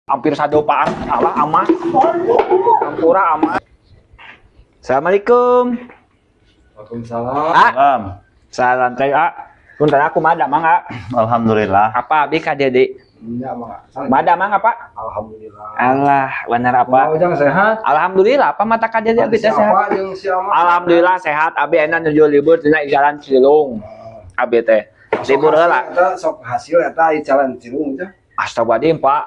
hampir sadopaan Allah amah ampura amah. Assalamualaikum. Waalaikumsalam. Salam teh punten aku mah damang Alhamdulillah. apa abi ka Dede Iya, Mak. madamang apa Alhamdulillah. Allah bener apa Ujang sehat? alhamdulillah apa mata ka Dede abi teh sehat Siapa jeung si Ama? alhamdulillah sehat abi enak nuju libur tina jalan Cilung abi teh libur heula Eta sok hasil eta aya jalan Cilung teh. astagfirullahaladzim Pak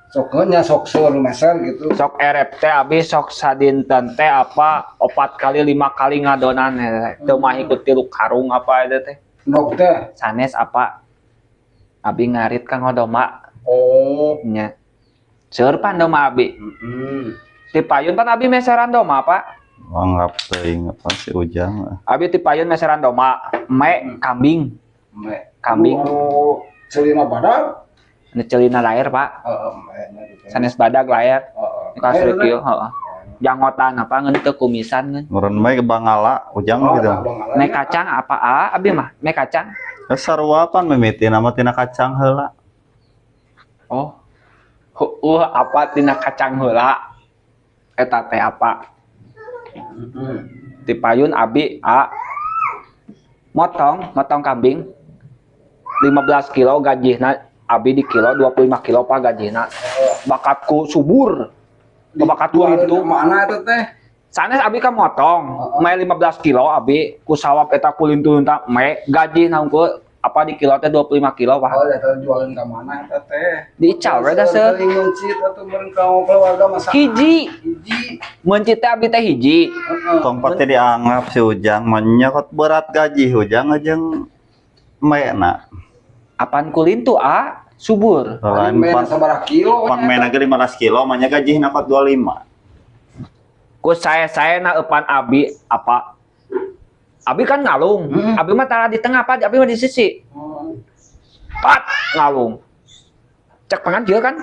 Sok nya sok sur meser gitu. sok RFT abi sok sadinten teh apa 4 kali 5 kali ngadonan teu mah ikut tilu karung apa eta teh Nok teh. sanes apa abi ngarit ka ngodoma Oh. nya seueur pan doma abi Heeh. ti payun pan abi meseran doma Pak Anggap teuing apa si Ujang. abi ti payun meseran doma kambing Me. Kambing. Celina badak. anu ceulina lair Pak Heeh, me gitu. sanes badag lair Heeh. kasih kieu heeh jangotan apa ngeun teu kumisan ngeun Meureun bae ke Bangala Ujang gitu. me kacang apa abi mah me kacang Saruapan mimiti nama tina kacang heula. oh apa tina kacang heula eta teh apa ti payun abi motong kambing 15 kilo gajihna abi di kilo 25 kilo Pak gajihna bakatku subur bakat itu Mana eta teh? sanes abi ka motong mae 15 kilo abi ku sawab eta kulintun tak mae gaji naungkeul apa di kilo teh 25 kilo Pak Oh, eta jualan ka mana eta teh? diical we da seueur Mencit atuh meureun ka keluarga masak. hiji Hiji. mencit teh abi teh hiji Tong pati dianggap si Ujang menyokot berat gaji Ujang jeung maena. apaan kulintu subur Lain Main sabaraha kilo? pan maena ge 15 kilo manya gaji na 25. ku saya na eupan abi apa abi kan ngalung abi mah tara di tengah Pak abi mah di sisi pat ngalung cek penganjil kan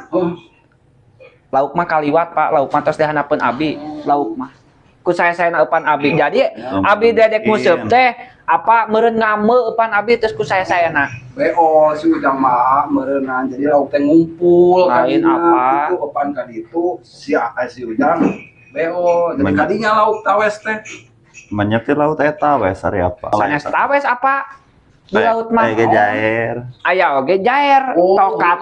lauk mah kaliwat Pak lauk mah tos dihanapeun abi lauk mah ku saya na eupan abi jadi abi dedek museup teh apa meureun ngame eupan abi terus ku saya na BO si Ujang mah meureunna jadi lauk teh ngumpul Lain apa? Itu kepan ka ditu si Ujang BO jadi kadinya lauk tawes teh. Manya ti laut eta we sari apa. sanes tawes apa di laut mah Ge jair. aya oge jair toka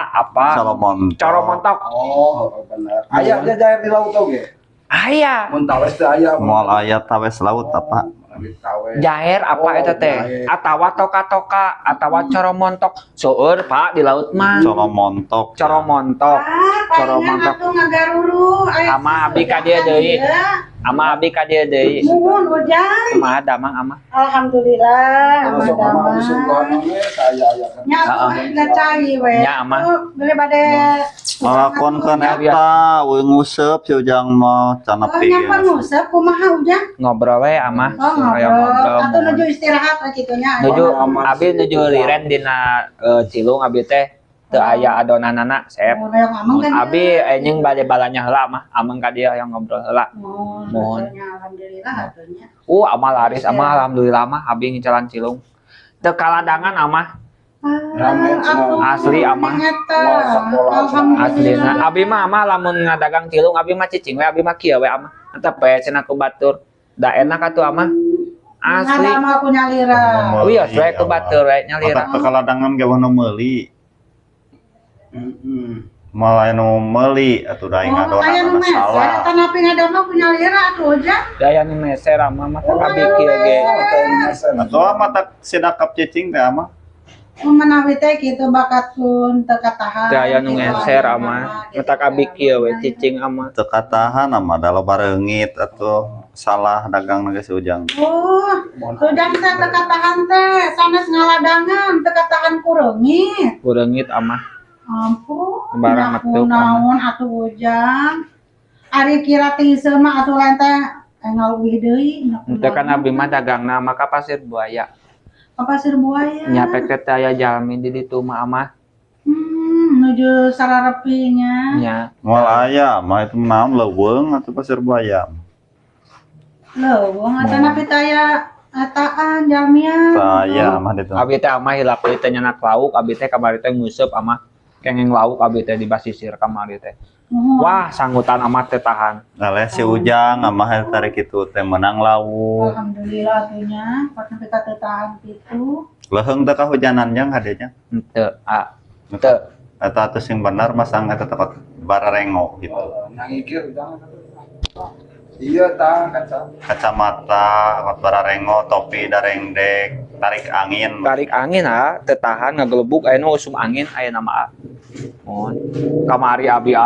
apa Salomon. coromontok Oh, bener. Aya aja jair di laut oge. aya Mun tawes teh aya. Moal aya tawes laut apa? Tawes. jair apa eta teh jair. atawa toka atawa coromontok seueur Pak di laut mah Coromontok. coromontok coromontok tuh ngagaruru ama abi ka dieu deui ama abi ka dieu deui Nuhun Ujang. kumaha damang ama Alhamdulillah Kalau aman sama aman. sukan we saya aya kan. Nya udah cai we. Nya, aman. Beli bade. Ngalakonkeun eta we nguseup si Ujang mah can Oh nepi. nyapa ngusep kumaha Ujang? ngobrol we ama Oh aya ngobrol. Atuh ngobrol nuju istirahat we kitunya. nuju Aman. abi nuju liren dina Cilung abi teh teu aya adonanana sep Mun yang amang kan. abi enyeung bade balanya heula mah ameng ka dieu yang ngobrol heula Mohon. Mohon. Alhamdulillah atunya. amal laris ama alhamdulillah mah abi ngicalan Cilung teu kaladangan ama Rame, asli, amah. Alhamdulillah. aslina abi mah ama lamun ngadagang Cilung abi mah cicing we abi mah kieu we ama tetep we cenah ku batur da enak atuh ama asli Ada mah aku nyalira. wios we ku batur we nyalira Otak kaladangan ge nu meuli. Heeh. Malah nu meuli atuh da Oh, ngadona aya nu meser, salah. tanah pingadama punya lira atuh Ujang. daya nu meser ama mah teu abi kieu ge Atuh mata sidakap cicing teh mah. Menawi teh kitu bakatun teu katahan. daya nu ngeser ama mata abi kieu we cicing ama Teu katahan mah da loba reungit atuh salah dagang geus si Ujang. Oh, Ujang teh teu katahan teh, sanes ngaladangan teu katahan kureungit. kureungit ama Ampun, Barang atuh, naon atuh Ujang. Ari kira tiseul mah atuh lain teh ngaleuwih deui. teu kan abi mah dagangna maka pasir buaya Ka Pasir Buaya. nyapek teh aya jalmi di ditu mah ama Nuju sararepinya. nya Moal aya mah itu naon leuweung atuh pasir buaya. Leuweung atuh napi teh aya ataan jalmian. Saya mah ditu. abi teh ama hilap deui teh nyanak lauk abi teh kamari teh nguseup ama kenging lauk abi teh di basisir kamari teh. Nuhun. Wah, sanggutan amat teh tahan. Ngaleh si Ujang amah tarik itu teh menang lauk. Alhamdulillah atunya pas sampai ka tahan gitu. Leuheung teh kahujanan jeung hadenya. Henteu, henteu. Eta atuh sing bener masang eta tempat bararengo gitu. Nangikir jangan. Iya tah kaca. Kacamata, tempat bararengo, topi darengdek, tarik angin. Tarik angin teu tahan ngagelebuk aya nu usum angin aya nama mohon. Kamari abi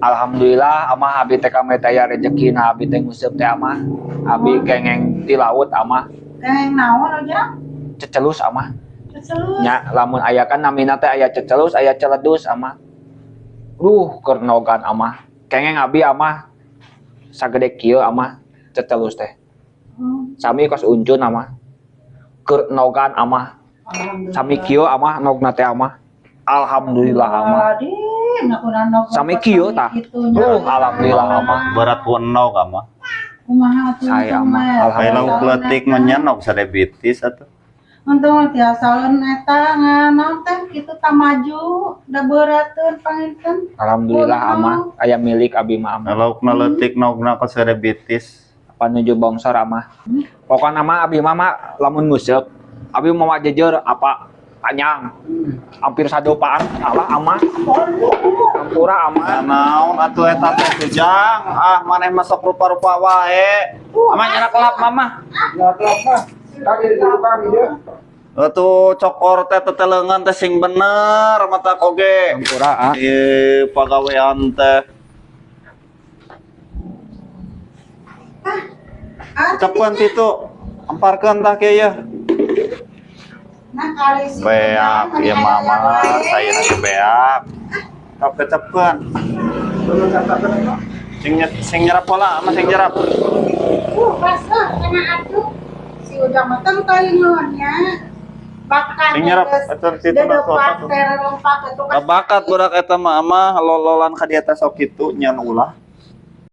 alhamdulillah amah abi teh kami teh aya rezekina abi teh nguseup teh amah. Abi kengeng di laut amah. Kengeng naon aja? Cecelus amah. Cecelus. Nya lamun aya kan namina teh aya cecelus, aya celedus amah. Keur nogan amah. Kengeng abi amah sagede kieu amah cecelus teh. Sami kos uncun amah. Keur nogan amah. Alhamdulillah. Sami kieu amah nogna teh amah. Alhamdulillah amah. Sami kieu tah. Alhamdulillah amah. Berat wennog amah. Kumaha atuh? Saya amah, Aya alhamdulillah. lauk leutik menyenog sadebitis atuh. Untung tiasaeun eta nganaon teh kitu tah maju, da beurateun panginten. Alhamdulillah amah aya milik abi mah amah. Laukna leutik nogna ka sadebitis. Panuju bongsor amah. Pokokna mah abi mah lamun nguseup, abi mah jejer apa panjang. Hampir sadopaan salah amah. Ampura amah. Naon atuh eta teh Ujang? Ah maneh masuk rupa-rupa wae. Amah nyana kelap mama. Ya apa? Kami di kami dia. Atuh cokor teh teteleungan teh sing bener mata oge. Ampura Pagawean teh. Cepeun kitu. Amparkeun tah kieu ya. Nah kali si Beak, ieu mama, saya lagi beak. Sok kecepkeun. Sing nyerap pola, ama sing nyerap. Pasah kena atuh. Si ujang mateng teuing nuhunnya. Bakat. Sing nyerap eta situ Dedepat terlompat itu kan. bakat budak eta mah ama lololan ka dieta sok kitu nyan ulah.